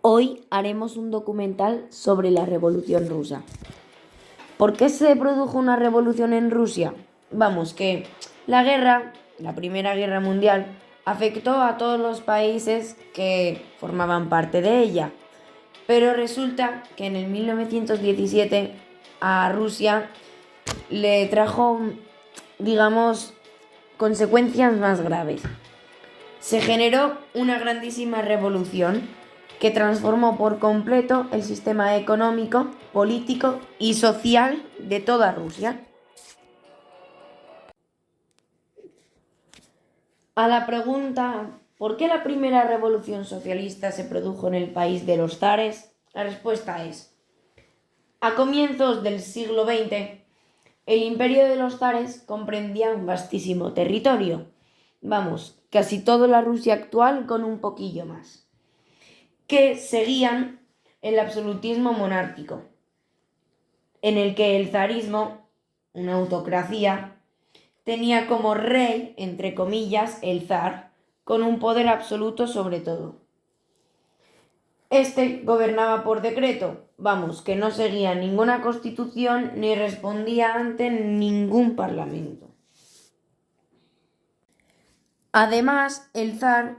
Hoy haremos un documental sobre la Revolución Rusa. ¿Por qué se produjo una revolución en Rusia? Vamos, que la Primera Guerra Mundial, afectó a todos los países que formaban parte de ella. Pero resulta que en el 1917 a Rusia le trajo, digamos, consecuencias más graves. Se generó una grandísima revolución que transformó por completo el sistema económico, político y social de toda Rusia. A la pregunta ¿por qué la primera revolución socialista se produjo en el país de los zares? La respuesta es: a comienzos del siglo XX, el imperio de los zares comprendía un vastísimo territorio. Vamos, casi toda la Rusia actual con un poquillo más, que seguían el absolutismo monárquico, en el que el zarismo, una autocracia, tenía como rey, entre comillas, el zar, con un poder absoluto sobre todo. Este gobernaba por decreto, vamos, que no seguía ninguna constitución ni respondía ante ningún parlamento. Además, el zar,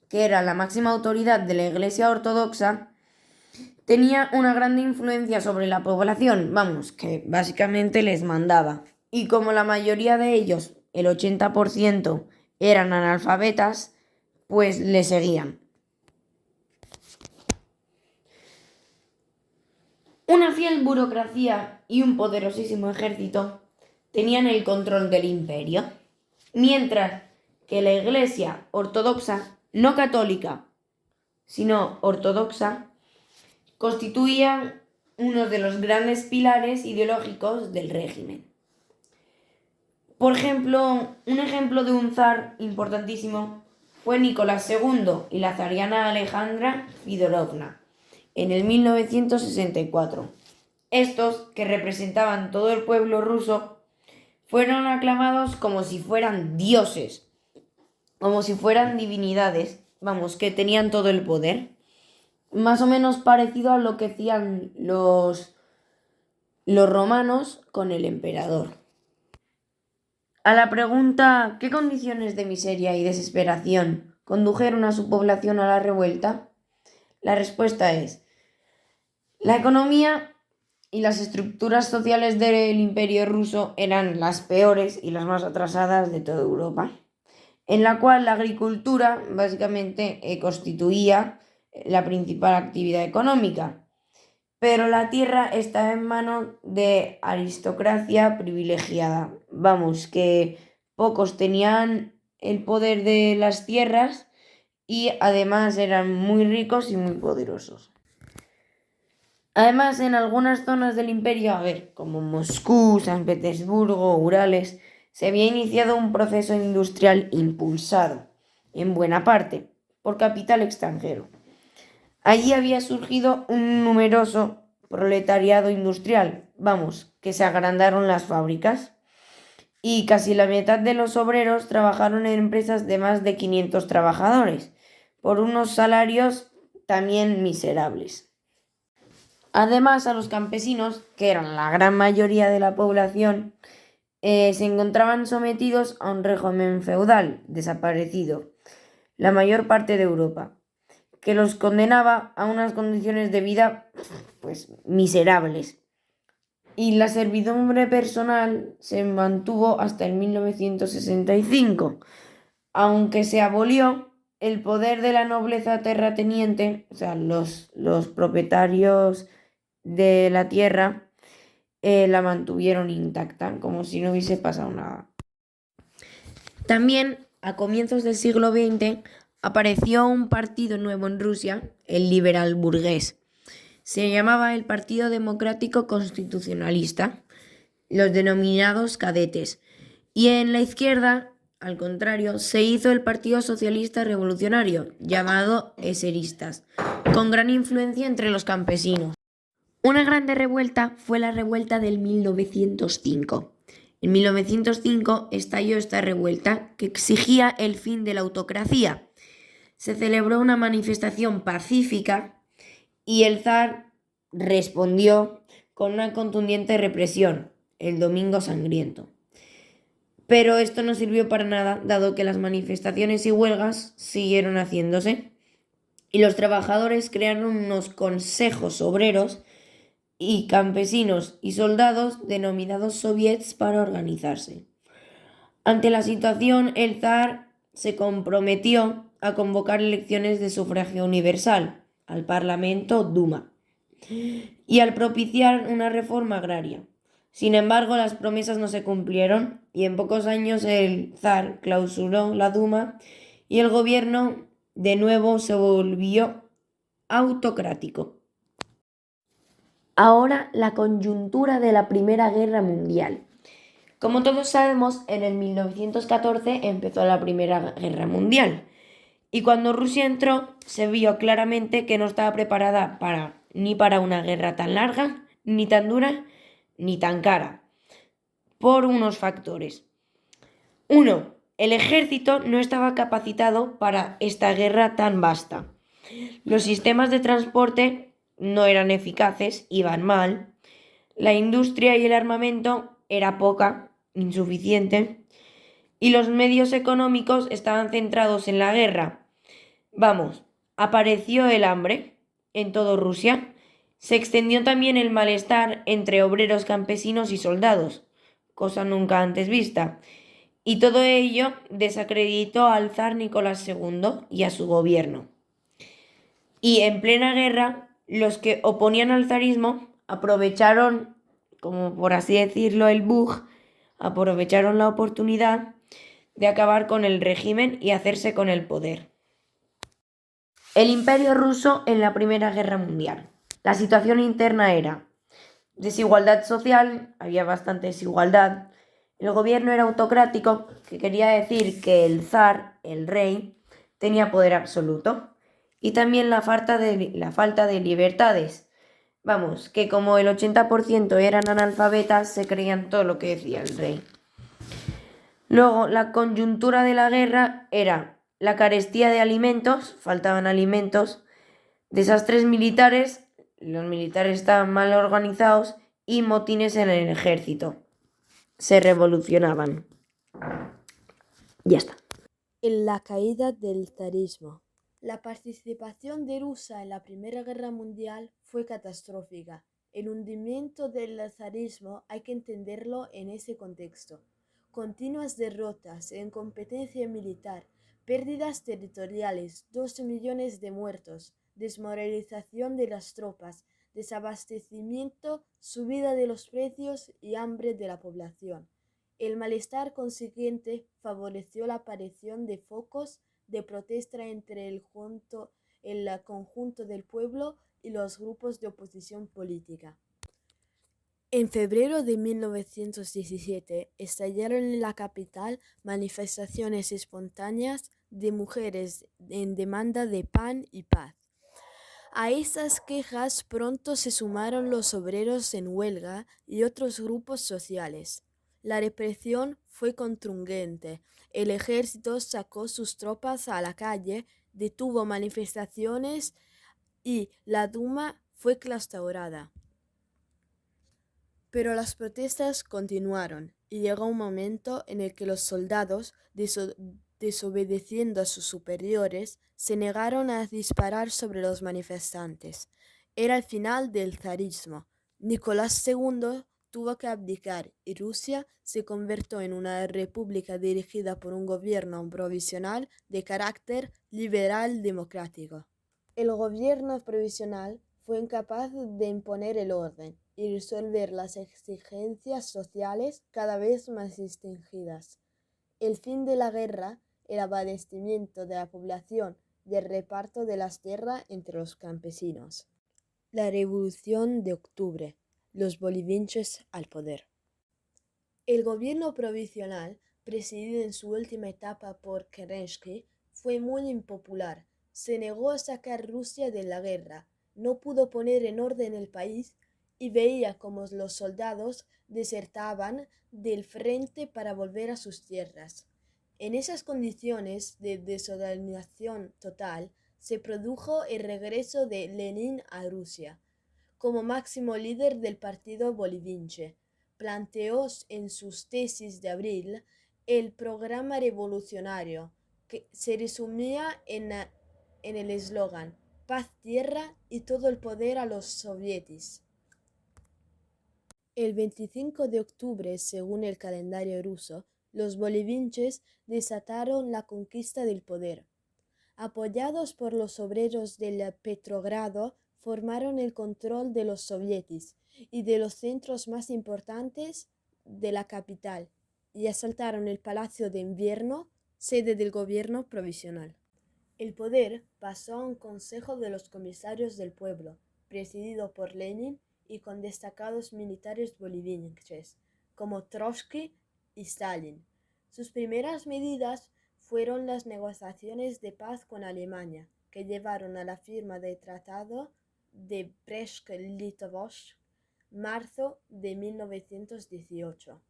que era la máxima autoridad de la Iglesia ortodoxa, tenía una gran influencia sobre la población, vamos, que básicamente les mandaba. Y como la mayoría de ellos, el 80%, eran analfabetas, pues le seguían. Una fiel burocracia y un poderosísimo ejército tenían el control del imperio, mientras que la Iglesia ortodoxa, no católica, sino ortodoxa, constituía uno de los grandes pilares ideológicos del régimen. Por ejemplo, un ejemplo de un zar importantísimo fue Nicolás II y la zariana Alejandra Fidorovna en el 1964. Estos, que representaban todo el pueblo ruso, fueron aclamados como si fueran dioses, como si fueran divinidades, vamos, que tenían todo el poder. Más o menos parecido a lo que hacían los romanos con el emperador. A la pregunta ¿qué condiciones de miseria y desesperación condujeron a su población a la revuelta? La respuesta es: la economía y las estructuras sociales del imperio ruso eran las peores y las más atrasadas de toda Europa, en la cual la agricultura básicamente constituía la principal actividad económica, pero la tierra estaba en manos de aristocracia privilegiada. Vamos, que pocos tenían el poder de las tierras y además eran muy ricos y muy poderosos. Además, en algunas zonas del imperio, como Moscú, San Petersburgo, Urales, se había iniciado un proceso industrial impulsado, en buena parte, por capital extranjero. Allí había surgido un numeroso proletariado industrial, vamos, que se agrandaron las fábricas, y casi la mitad de los obreros trabajaron en empresas de más de 500 trabajadores, por unos salarios también miserables. Además, a los campesinos, que eran la gran mayoría de la población, se encontraban sometidos a un régimen feudal desaparecido, la mayor parte de Europa, que los condenaba a unas condiciones de vida pues miserables. Y la servidumbre personal se mantuvo hasta el 1965, aunque se abolió el poder de la nobleza terrateniente, o sea, los propietarios de la tierra la mantuvieron intacta, como si no hubiese pasado nada. También, a comienzos del siglo XX, apareció un partido nuevo en Rusia, el liberal burgués. Se llamaba el Partido Democrático Constitucionalista, los denominados cadetes. Y en la izquierda, al contrario, se hizo el Partido Socialista Revolucionario, llamado eseristas, con gran influencia entre los campesinos. Una grande revuelta fue la revuelta del 1905. En 1905 estalló esta revuelta que exigía el fin de la autocracia. Se celebró una manifestación pacífica y el zar respondió con una contundente represión, el Domingo Sangriento. Pero esto no sirvió para nada, dado que las manifestaciones y huelgas siguieron haciéndose, y los trabajadores crearon unos consejos obreros y campesinos y soldados denominados soviets para organizarse. Ante la situación, el zar se comprometió a convocar elecciones de sufragio universal al Parlamento Duma y al propiciar una reforma agraria. Sin embargo, las promesas no se cumplieron y en pocos años el zar clausuró la Duma y el gobierno de nuevo se volvió autocrático. Ahora la coyuntura de la Primera Guerra Mundial. Como todos sabemos, en el 1914 empezó la Primera Guerra Mundial y cuando Rusia entró se vio claramente que no estaba preparada ni para una guerra tan larga, ni tan dura, ni tan cara, por unos factores. Uno, el ejército no estaba capacitado para esta guerra tan vasta. Los sistemas de transporte no eran eficaces, iban mal. La industria y el armamento era poca, insuficiente, y los medios económicos estaban centrados en la guerra. Vamos, apareció el hambre en toda Rusia. Se extendió también el malestar entre obreros, campesinos y soldados, cosa nunca antes vista. Y todo ello desacreditó al zar Nicolás II y a su gobierno. Y en plena guerra, los que oponían al zarismo aprovecharon, como por así decirlo, el bug, aprovecharon la oportunidad de acabar con el régimen y hacerse con el poder. El Imperio ruso en la Primera Guerra Mundial. La situación interna era desigualdad social, había bastante desigualdad. El gobierno era autocrático, que quería decir que el zar, el rey, tenía poder absoluto. Y también la falta de libertades. Vamos, que como el 80% eran analfabetas, se creían todo lo que decía el rey. Luego, la coyuntura de la guerra era la carestía de alimentos, faltaban alimentos, desastres militares, los militares estaban mal organizados y motines en el ejército. Se revolucionaban. Ya está. En la caída del zarismo. La participación de Rusia en la Primera Guerra Mundial fue catastrófica. El hundimiento del zarismo hay que entenderlo en ese contexto. Continuas derrotas en competencia militar, pérdidas territoriales, 12 millones de muertos, desmoralización de las tropas, desabastecimiento, subida de los precios y hambre de la población. El malestar consiguiente favoreció la aparición de focos de protesta entre el conjunto del pueblo y los grupos de oposición política. En febrero de 1917 estallaron en la capital manifestaciones espontáneas de mujeres en demanda de pan y paz. A estas quejas pronto se sumaron los obreros en huelga y otros grupos sociales. La represión fue contundente. El ejército sacó sus tropas a la calle, detuvo manifestaciones y la Duma fue clausurada. Pero las protestas continuaron y llegó un momento en el que los soldados, desobedeciendo a sus superiores, se negaron a disparar sobre los manifestantes. Era el final del zarismo. Nicolás II tuvo que abdicar y Rusia se convirtió en una república dirigida por un gobierno provisional de carácter liberal democrático. El gobierno provisional fue incapaz de imponer el orden y resolver las exigencias sociales cada vez más restringidas. El fin de la guerra, el abastecimiento de la población y el reparto de las tierras entre los campesinos. La Revolución de Octubre. Los bolivianos al poder. El gobierno provisional, presidido en su última etapa por Kerensky, fue muy impopular. Se negó a sacar Rusia de la guerra, no pudo poner en orden el país y veía como los soldados desertaban del frente para volver a sus tierras. En esas condiciones de desorganización total, se produjo el regreso de Lenin a Rusia. Como máximo líder del partido boliviense, planteó en sus tesis de abril el programa revolucionario, que se resumía en el eslogan «Paz, tierra y todo el poder a los sovietis». El 25 de octubre, según el calendario ruso, los bolivianos desataron la conquista del poder. Apoyados por los obreros del Petrogrado, formaron el control de los sovietis y de los centros más importantes de la capital y asaltaron el Palacio de Invierno, sede del gobierno provisional. El poder pasó a un consejo de los comisarios del pueblo, presidido por Lenin y con destacados militares bolivianos como Trotsky y Stalin. Sus primeras medidas fueron las negociaciones de paz con Alemania, que llevaron a la firma del Tratado de Brest-Litovsk, marzo de 1918.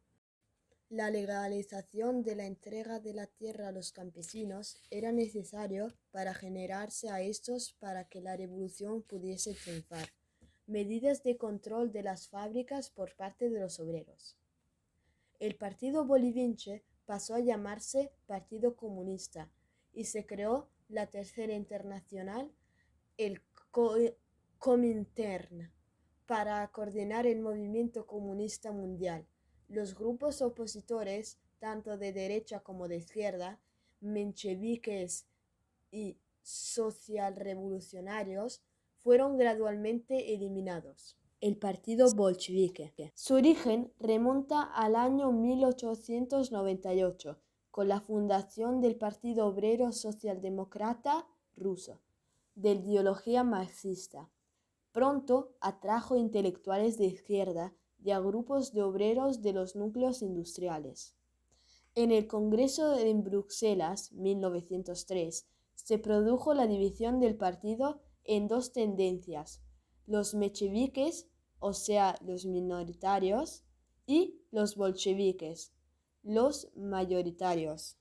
La legalización de la entrega de la tierra a los campesinos era necesario para generarse a estos para que la revolución pudiese triunfar. Medidas de control de las fábricas por parte de los obreros. El partido boliviano pasó a llamarse Partido Comunista y se creó la Tercera Internacional, el Comintern, para coordinar el movimiento comunista mundial. Los grupos opositores, tanto de derecha como de izquierda, mencheviques y socialrevolucionarios, fueron gradualmente eliminados. El partido bolchevique. Su origen remonta al año 1898, con la fundación del Partido Obrero Socialdemócrata Ruso, de ideología marxista. Pronto atrajo intelectuales de izquierda y a grupos de obreros de los núcleos industriales. En el Congreso en Bruselas, 1903, se produjo la división del partido en dos tendencias: los mencheviques, o sea, los minoritarios, y los bolcheviques, los mayoritarios.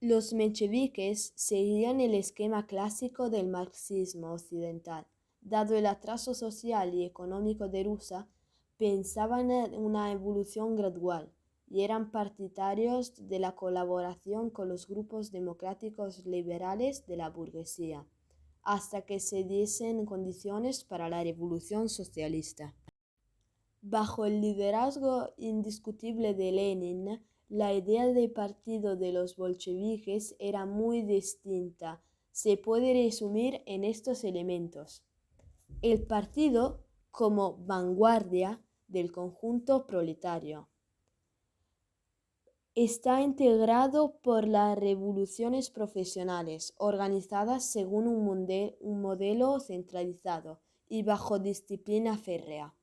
Los mencheviques seguían el esquema clásico del marxismo occidental. Dado el atraso social y económico de Rusia, pensaban en una evolución gradual y eran partidarios de la colaboración con los grupos democráticos liberales de la burguesía, hasta que se diesen condiciones para la revolución socialista. Bajo el liderazgo indiscutible de Lenin, la idea de partido de los bolcheviques era muy distinta. Se puede resumir en estos elementos: el partido como vanguardia del conjunto proletario. Está integrado por las revoluciones profesionales, organizadas según un modelo centralizado y bajo disciplina férrea.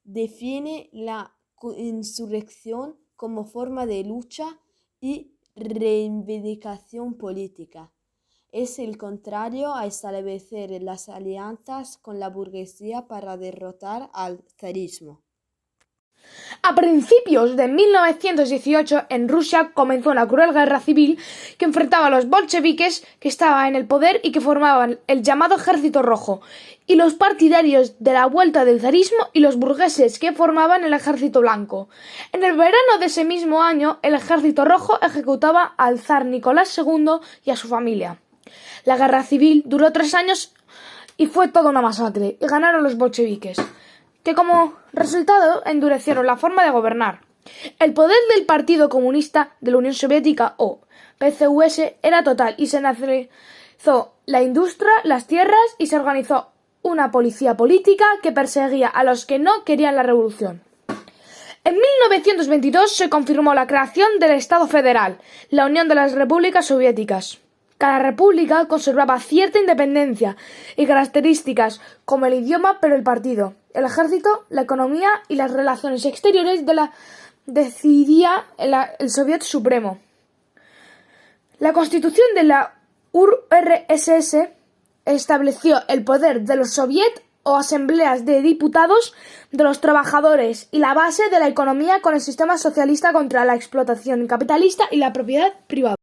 Define la insurrección como forma de lucha y reivindicación política. Es el contrario a establecer las alianzas con la burguesía para derrotar al zarismo. A principios de 1918, en Rusia comenzó una cruel guerra civil que enfrentaba a los bolcheviques, que estaban en el poder y que formaban el llamado Ejército Rojo, y los partidarios de la vuelta del zarismo y los burgueses, que formaban el Ejército Blanco. En el verano de ese mismo año, el Ejército Rojo ejecutaba al zar Nicolás II y a su familia. La guerra civil duró 3 años y fue toda una masacre, y ganaron los bolcheviques, que como resultado endurecieron la forma de gobernar. El poder del Partido Comunista de la Unión Soviética, o PCUS, era total y se nacionalizó la industria, las tierras, y se organizó una policía política que perseguía a los que no querían la revolución. En 1922 se confirmó la creación del Estado Federal, la Unión de las Repúblicas Soviéticas. Cada república conservaba cierta independencia y características como el idioma, pero el partido, el ejército, la economía y las relaciones exteriores decidía el Soviet Supremo. La Constitución de la URSS estableció el poder de los soviets o asambleas de diputados de los trabajadores y la base de la economía con el sistema socialista contra la explotación capitalista y la propiedad privada.